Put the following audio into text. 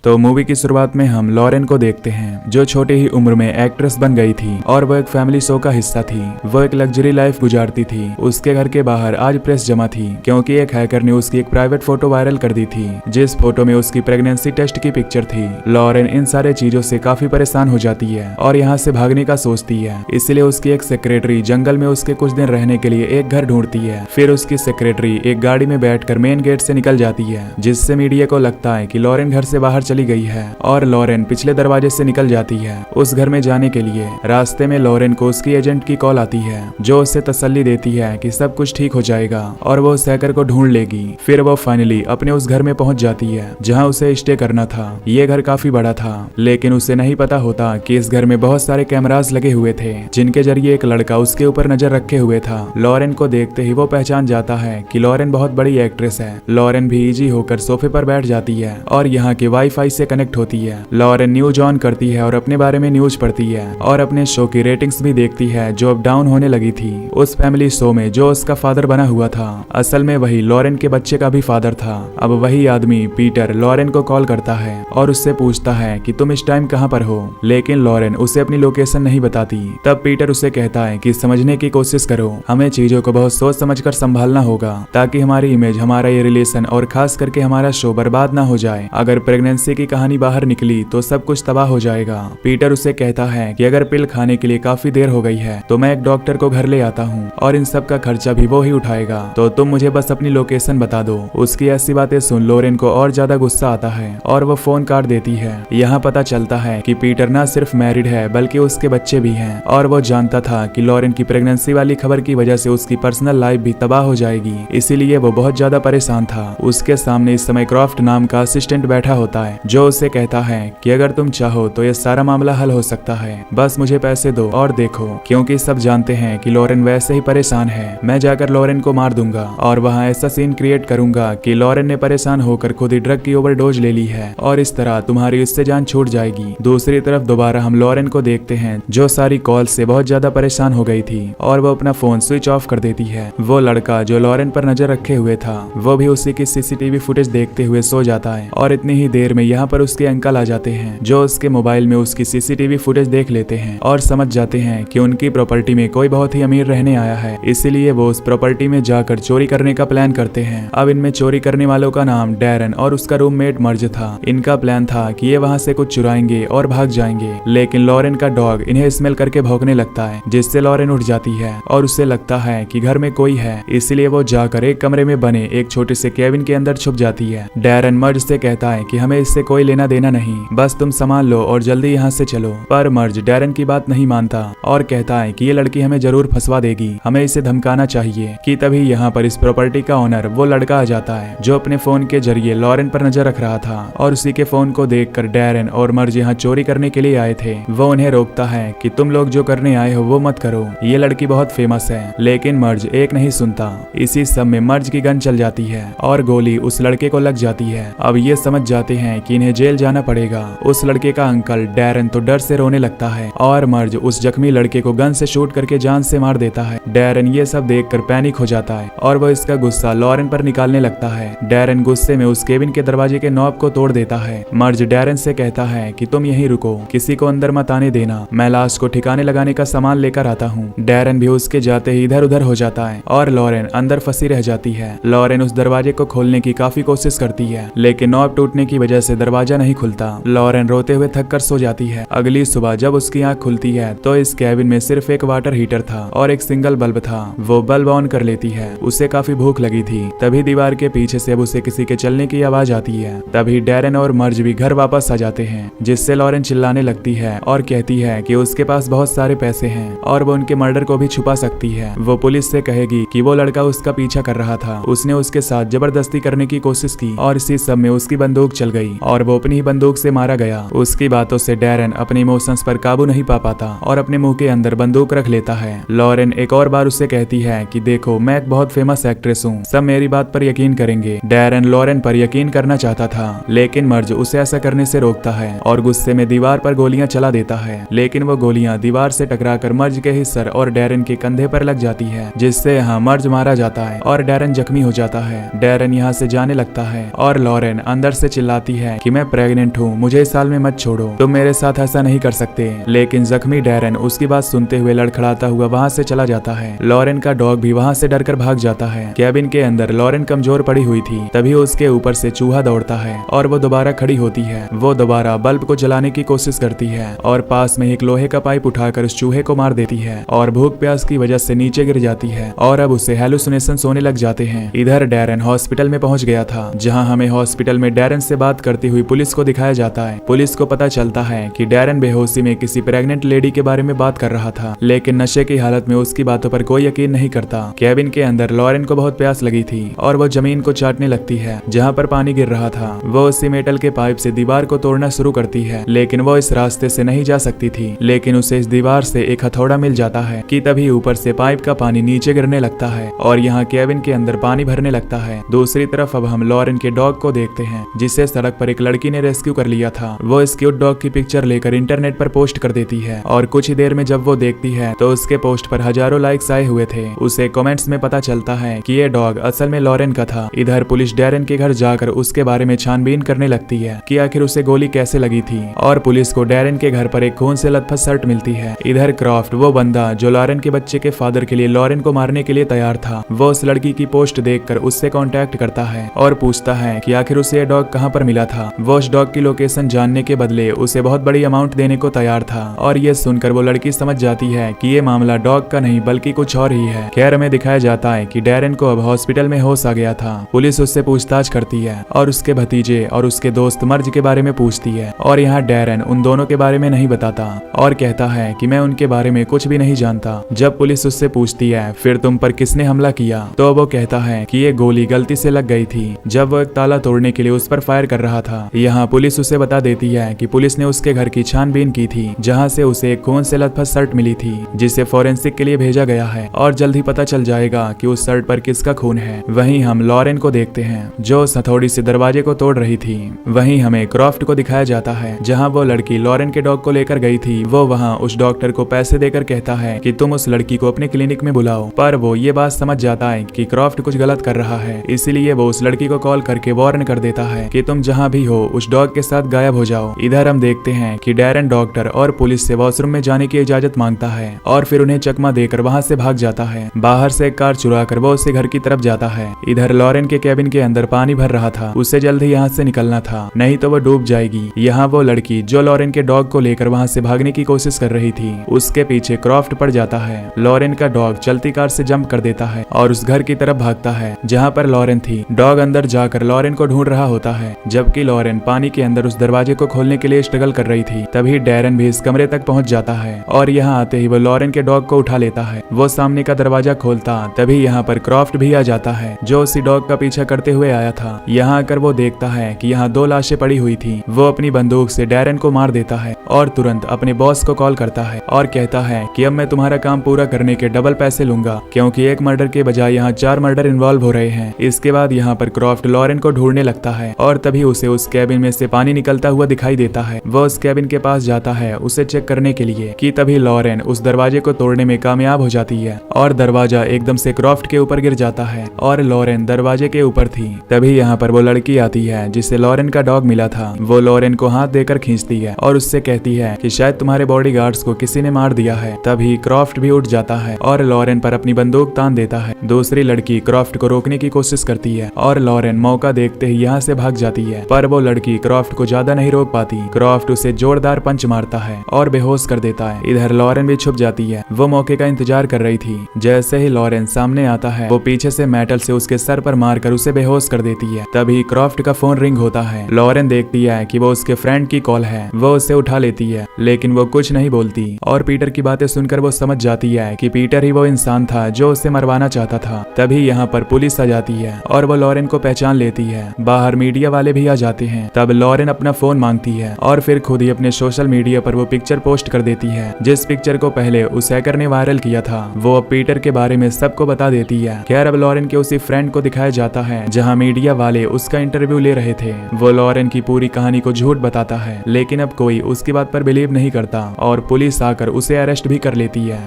तो मूवी की शुरुआत में हम लॉरेन को देखते हैं जो छोटी ही उम्र में एक्ट्रेस बन गई थी और वो एक फैमिली शो का हिस्सा थी। वो एक लग्जरी लाइफ गुजारती थी। उसके घर के बाहर आज प्रेस जमा थी क्योंकि एक हैकर ने उसकी एक प्राइवेट फोटो वायरल कर दी थी जिस फोटो में उसकी प्रेगनेंसी टेस्ट की पिक्चर थी। लॉरेन इन सारे चीजों से काफी परेशान हो जाती है और यहाँ से भागने का सोचती है, इसलिए उसकी एक सेक्रेटरी जंगल में उसके कुछ दिन रहने के लिए एक घर ढूंढती है। फिर उसकी सेक्रेटरी एक गाड़ी में बैठकर मेन गेट से निकल जाती है जिससे मीडिया को लगता है कि लॉरेन घर से बाहर चली गई है और लॉरेन पिछले दरवाजे से निकल जाती है उस घर में जाने के लिए। रास्ते में लॉरेन को उसकी एजेंट की कॉल आती है जो उसे तसल्ली देती है कि सब कुछ ठीक हो जाएगा और वो उस हैकर को ढूंढ लेगी। फिर वो फाइनली अपने उस घर में पहुंच जाती है जहां उसे स्टे करना था। ये घर काफी बड़ा था लेकिन उसे नहीं पता होता कि इस घर में बहुत सारे कैमरास लगे हुए थे जिनके जरिए एक लड़का उसके ऊपर नजर रखे हुए था। लॉरेन को देखते ही वो पहचान जाता है कि लॉरेन बहुत बड़ी एक्ट्रेस है। लॉरेन भी इजी होकर सोफे पर बैठ जाती है और यहाँ के वाईफाई से कनेक्ट होती है। लॉरेन न्यूज ऑन करती है और अपने बारे में न्यूज पढ़ती है और अपने शो की रेटिंग्स भी देखती है जो अब डाउन होने लगी थी। उस फैमिली शो में जो उसका फादर बना हुआ था असल में वही लॉरेन के बच्चे का भी फादर था। अब वही आदमी पीटर लॉरेन को कॉल करता है और उससे पूछता है कि तुम इस टाइम कहाँ पर हो, लेकिन लॉरेन उसे अपनी लोकेशन नहीं बताती। तब पीटर उसे कहता है कि समझने की कोशिश करो, हमें चीजों को बहुत सोच समझकर संभालना होगा ताकि हमारी इमेज, हमारा ये रिलेशन और खास करके हमारा शो बर्बाद ना हो जाए। अगर प्रेगनेंसी की कहानी बाहर निकली तो सब कुछ तबाह हो जाएगा। पीटर उसे कहता है कि अगर पिल खाने के लिए काफी देर हो गई है तो मैं एक डॉक्टर को घर ले आता हूँ और इन सब का खर्चा भी वो ही उठाएगा, तो तुम मुझे बस अपनी लोकेशन बता दो। उसकी ऐसी बातें सुन लॉरेन को और ज्यादा गुस्सा आता है और वो फोन काट देती है। यहाँ पता चलता है कि पीटर ना सिर्फ मैरिड है बल्कि उसके बच्चे भी हैं और वो जानता था कि लॉरेन की प्रेगनेंसी वाली खबर की वजह से उसकी पर्सनल लाइफ भी तबाह हो जाएगी, इसीलिए वो बहुत ज्यादा परेशान था। उसके सामने इस समय क्रॉफ्ट नाम का असिस्टेंट बैठा होता है जो उसे कहता है कि अगर तुम चाहो तो ये सारा मामला हल हो सकता है, बस मुझे पैसे दो और देखो। क्योंकि सब जानते हैं कि लॉरेन वैसे ही परेशान है, मैं जाकर लॉरेन को मार दूंगा और वहाँ ऐसा सीन क्रिएट करूंगा कि लॉरेन ने परेशान होकर खुद ही ड्रग की ओवरडोज ले ली है और इस तरह तुम्हारी इससे जान छूट जाएगी। दूसरी तरफ दोबारा हम लॉरेन को देखते हैं जो सारी कॉल से बहुत ज्यादा परेशान हो गई थी और वो अपना फोन स्विच ऑफ कर देती है। वो लड़का जो लॉरेन पर नजर रखे हुए था वो भी उसी की सीसीटीवी फुटेज देखते हुए सो जाता है और इतनी ही देर में यहाँ पर उसके अंकल आ जाते हैं जो उसके मोबाइल में उसकी सीसीटीवी फुटेज देख लेते हैं और समझ जाते हैं कि उनकी प्रॉपर्टी में कोई बहुत ही अमीर रहने आया है, इसीलिए वो उस प्रॉपर्टी में जाकर चोरी करने का प्लान करते हैं। अब इनमें चोरी करने वालों का नाम डैरन और उसका रूममेट मर्ज था। इनका प्लान था कि ये वहाँ से कुछ चुराएंगे और भाग जाएंगे, लेकिन लॉरेन का डॉग इन्हें स्मेल करके भौंकने लगता है जिससे लॉरेन उठ जाती है और उसे लगता है कि घर में कोई है, इसलिए वो जाकर एक कमरे में बने एक छोटे से केबिन के अंदर छुप जाती है। डैरन मर्ज से कहता है कि हमें इससे कोई लेना देना नहीं, बस तुम सामान लो और जल्दी यहाँ से चलो। पर मर्ज डैरन की बात नहीं मानता और कहता है कि ये लड़की हमें जरूर फंसवा देगी, हमें इसे धमकाना चाहिए। कि तभी यहाँ पर इस प्रॉपर्टी का ओनर वो लड़का आ जाता है जो अपने फोन के जरिए लॉरेन पर नजर रख रहा था और उसी के फोन को देखकर डैरन और मर्ज यहाँ चोरी करने के लिए आए थे। वो उन्हें रोकता है कि तुम लोग जो करने आए हो वो मत करो, ये लड़की बहुत फेमस है, लेकिन मर्ज एक नहीं सुनता। इसी सब में मर्ज की गन चल जाती है और गोली उस लड़के को लग जाती है। अब ये समझ जाते हैं कि इन्हें जेल जाना पड़ेगा। उस लड़के का अंकल डैरन तो डर से रोने लगता है और मर्ज उस जख्मी लड़के को गन से शूट करके जान से मार देता है। डैरन ये सब देखकर पैनिक हो जाता है और वह इसका गुस्सा लॉरेन पर निकालने लगता है। डैरन गुस्से में उस केबिन के दरवाजे के नॉब को तोड़ देता है। मर्ज डैरन से कहता है कि तुम यहीं रुको, किसी को अंदर मत आने देना, मैं लाश को ठिकाने लगाने का सामान लेकर आता हूँ। डैरन भी उसके जाते ही इधर उधर हो जाता है और लॉरेन अंदर फंसी रह जाती है। लॉरेन उस दरवाजे को खोलने की काफी कोशिश करती है लेकिन नॉब टूटने की वजह से दरवाजा नहीं खुलता। लॉरेन रोते हुए थक कर सो जाती है। अगली सुबह जब उसकी आंख खुलती है तो इस कैबिन में सिर्फ एक वाटर हीटर था और एक सिंगल बल्ब था। वो बल्ब ऑन कर लेती है, उसे काफी भूख लगी थी। तभी दीवार के पीछे से अब उसे किसी के चलने की आवाज आती है। तभी डैरन और मर्ज भी घर वापस आ जाते हैं जिससे लॉरेन चिल्लाने लगती है और कहती है कि उसके पास बहुत सारे पैसे हैं और वो उनके मर्डर को भी छुपा सकती है। वो पुलिस से कहेगी कि वो लड़का उसका पीछा कर रहा था, उसने उसके साथ जबरदस्ती करने की कोशिश की और इसी सब में उसकी बंदूक चल गई और वो अपनी ही बंदूक से मारा गया। उसकी बातों से डैरन अपने इमोशंस पर काबू नहीं पा पाता और अपने मुंह के अंदर बंदूक रख लेता है। लॉरेन एक और बार उससे कहती है कि देखो मैं एक बहुत फेमस एक्ट्रेस हूँ, सब मेरी बात पर यकीन करेंगे। डैरन लॉरेन पर यकीन करना चाहता था लेकिन मर्ज उसे ऐसा करने से रोकता है और गुस्से में दीवार पर गोलियां चला देता है, लेकिन वो गोलियां दीवार से टकराकर मर्ज के ही सर और डैरन के कंधे पर लग जाती है जिससे यहाँ मर्ज मारा जाता है और डैरन जख्मी हो जाता है। डैरन यहाँ से जाने लगता है और लॉरेन अंदर से चिल्लाती है कि मैं प्रेग्नेंट हूँ, मुझे इस साल में मत छोड़ो, तुम मेरे साथ ऐसा नहीं कर सकते। लेकिन जख्मी डैरेन उसकी बात सुनते हुए लड़खड़ाता हुआ वहाँ से चला जाता है। लॉरेन का डॉग भी वहाँ से डरकर भाग जाता है। कैबिन के अंदर लॉरेन कमजोर पड़ी हुई थी, तभी उसके ऊपर से चूहा दौड़ता है और वो दोबारा खड़ी होती है। वो दोबारा बल्ब को जलाने की कोशिश करती है और पास में एक लोहे का पाइप उठाकर उस चूहे को मार देती है और भूख प्यास की वजह से नीचे गिर जाती है और अब उसे हेलुसिनेशन होने लग जाते हैं। इधर डैरेन हॉस्पिटल में पहुंच गया था, जहां हमें हॉस्पिटल में डैरेन से बात करती हुई पुलिस को दिखाया जाता है। पुलिस को पता चलता है कि डैरेन बेहोशी में किसी प्रेग्नेंट लेडी के बारे में बात कर रहा था, लेकिन नशे की हालत में उसकी बातों पर कोई यकीन नहीं करता। कैबिन के अंदर लॉरेन को बहुत प्यास लगी थी और वो जमीन को चाटने लगती है जहाँ पर पानी गिर रहा था। वो उसी मेटल के पाइप से दीवार को तोड़ना शुरू करती है, लेकिन वो इस रास्ते से नहीं जा सकती थी। लेकिन उसे इस दीवार से एक हथौड़ा मिल जाता है कि तभी ऊपर से पाइप का पानी नीचे गिरने लगता है और यहाँ कैबिन के अंदर पानी भरने लगता है। दूसरी तरफ अब हम लॉरेन के डॉग को देखते हैं, जिसे सड़क पर एक लड़की ने रेस्क्यू कर लिया था। वो इस क्यूट डॉग की पिक्चर लेकर इंटरनेट पर पोस्ट कर देती है और कुछ ही देर में जब वो देखती है तो उसके पोस्ट पर हजारों लाइक्स आए हुए थे। उसे कमेंट्स में पता चलता है कि ये डॉग असल में लॉरेन का था। इधर पुलिस डैरेन के घर जाकर उसके बारे में छानबीन करने लगती है कि आखिर उसे गोली कैसे लगी थी और पुलिस को डैरेन के घर पर एक खून से लथपथ शर्ट मिलती है। इधर क्रॉफ्ट, वो बंदा जो लॉरेन के बच्चे के फादर के लिए लॉरेन को मारने के लिए तैयार था, वो उस लड़की की पोस्ट देखकर उससे कांटेक्ट करता है और पूछता है कि आखिर उसे ये डॉग कहां पर मिला था। वो उस डॉग की लोकेशन जानने के बदले उसे बहुत बड़ी अमाउंट देने को तैयार था और ये सुनकर वो लड़की समझ जाती है कि ये मामला डॉग का नहीं बल्कि कुछ और ही है। खैर हमें दिखाया जाता है कि डैरेन को अब हॉस्पिटल में होश आ गया था। पुलिस उससे पूछताछ करती है और उसके भतीजे और उसके दोस्त मर्ज के बारे में पूछती है और यहाँ डैरेन उन दोनों के बारे में नहीं बताता और कहता है कि मैं उनके बारे में कुछ भी नहीं जानता। जब पुलिस उससे पूछती है फिर तुम पर किसने हमला किया, तो वो कहता है कि ये गोली गलती से लग गई थी जब वो एक ताला तोड़ने के लिए उस पर फायर कर रहा था। यहाँ पुलिस उसे बता देती है कि पुलिस ने उसके घर की छानबीन की थी, जहाँ से उसे एक खून से लथपथ शर्ट मिली थी जिसे फोरेंसिक के लिए भेजा गया है और जल्द ही पता चल जाएगा कि उस शर्ट पर किसका खून है। वहीं हम लॉरेन को देखते हैं जो उस हथौड़ी से दरवाजे को तोड़ रही थी। वहीं हमें क्रॉफ्ट को दिखाया जाता है, जहाँ वो लड़की लॉरेन के डॉग को लेकर गई थी। वो वहाँ उस डॉक्टर को पैसे देकर कहता है कि तुम उस लड़की को अपने क्लिनिक में बुलाओ, पर वो ये बात समझ जाता है कि क्रॉफ्ट कुछ गलत कर रहा है, इसलिए वो उस लड़की को कॉल करके वार्न कर देता है कि तुम जहाँ भी हो उस डॉग के साथ गायब हो जाओ। इधर हम देखते हैं कि डैरेन डॉक्टर और पुलिस से वॉशरूम में जाने की इजाजत मांगता है और फिर उन्हें चकमा देकर वहाँ से भाग जाता है। बाहर से एक कार चुरा कर वो उसके घर की तरफ जाता है। इधर लॉरेन के कैबिन के अंदर पानी भर रहा था, उसे जल्द ही यहाँ से निकलना था, नहीं तो वो डूब जाएगी। यहाँ वो लड़की जो लॉरेन के डॉग को लेकर वहाँ से भागने की कोशिश कर रही थी, उसके पीछे क्रॉफ्ट पड़ जाता है। लॉरेन का डॉग चलती कार से जंप कर देता है और उस घर की तरफ भागता है जहाँ पर लॉरेन थी। डॉग अंदर जाकर लॉरेन को ढूंढ रहा होता है, जबकि लॉरेन पानी के अंदर उस दरवाजे को खोलने के लिए स्ट्रगल कर रही थी। तभी डैरेन भी इस कमरे तक पहुंच जाता है और यहाँ आते ही वो लॉरेन के डॉग को उठा लेता है। वो सामने का दरवाजा खोलता तभी यहाँ पर क्रॉफ्ट भी आ जाता है जो उसी डॉग का पीछा करते हुए आया था। यहाँ आकर वो देखता है कि यहाँ 2 लाशें पड़ी हुई थी। वो अपनी बंदूक से डैरेन को मार देता है और तुरंत अपने बॉस को कॉल करता है और कहता है कि अब मैं तुम्हारा काम पूरा करने के डबल पैसे लूंगा, क्योंकि एक मर्डर के बजाय यहाँ 4 मर्डर इन्वॉल्व हो रहे हैं। इसके बाद यहाँ पर क्रॉफ्ट लॉरेन को ढूंढने लगता है और तभी उसे उस कैबिन में से पानी निकलता हुआ दिखाई देता है। वो उस कैबिन के पास जाता है उसे चेक करने के लिए कि तभी लॉरेन उस दरवाजे को तोड़ने में कामयाब हो जाती है और दरवाजा एकदम से क्रॉफ्ट के ऊपर गिर जाता है और लॉरेन दरवाजे के ऊपर थी। तभी यहाँ पर वो लड़की आती है जिसे लॉरेन का डॉग मिला था। वो लॉरेन को हाथ देकर खींचती है और उससे कहती है कि शायद तुम्हारे बॉडीगार्ड्स को किसी ने मार दिया है। तभी क्रॉफ्ट भी उठ जाता है और लॉरेन पर अपनी बंदूक तान देता है। दूसरी लड़की क्रॉफ्ट को रोकने की कोशिश करती है और लॉरेन मौका देखते ही यहाँ से भाग जाती है, पर वो लड़की क्रॉफ्ट को ज्यादा नहीं रोक पाती। क्रॉफ्ट उसे जोरदार पंच मारता है और बेहोश कर देता है। इधर लॉरेन भी छुप जाती है, वो मौके का इंतजार कर रही थी। जैसे ही लॉरेन सामने आता है वो पीछे से मेटल से उसके सर पर मारकर उसे बेहोश कर देती है। तभी क्रॉफ्ट का फोन रिंग होता है। लॉरेन देखती है कि वो उसके फ्रेंड की कॉल है। वो उसे उठा लेती है लेकिन वो कुछ नहीं बोलती और पीटर की बातें सुनकर वो समझ जाती है कि पीटर ही वो इंसान था जो उसे मरवाना चाहता था। तभी यहाँ पर पुलिस आ जाती है और वो लॉरेन को पहचान लेती है। बाहर मीडिया वाले भी आ जाते हैं। तब लॉरेन अपना फोन मांगती है और फिर खुद ही अपने सोशल मीडिया पर वो पिक्चर पोस्ट कर देती है, जिस पिक्चर को पहले उस हैकर ने वायरल किया था। वो अब पीटर के बारे में सबको बता देती है। खैर अब लॉरेन के उसी फ्रेंड को दिखाया जाता है जहाँ मीडिया वाले उसका इंटरव्यू ले रहे थे। वो लॉरेन की पूरी कहानी को झूठ बताता है, लेकिन अब कोई उसकी बात पर बिलीव नहीं करता और पुलिस आकर उसे अरेस्ट भी कर लेती है।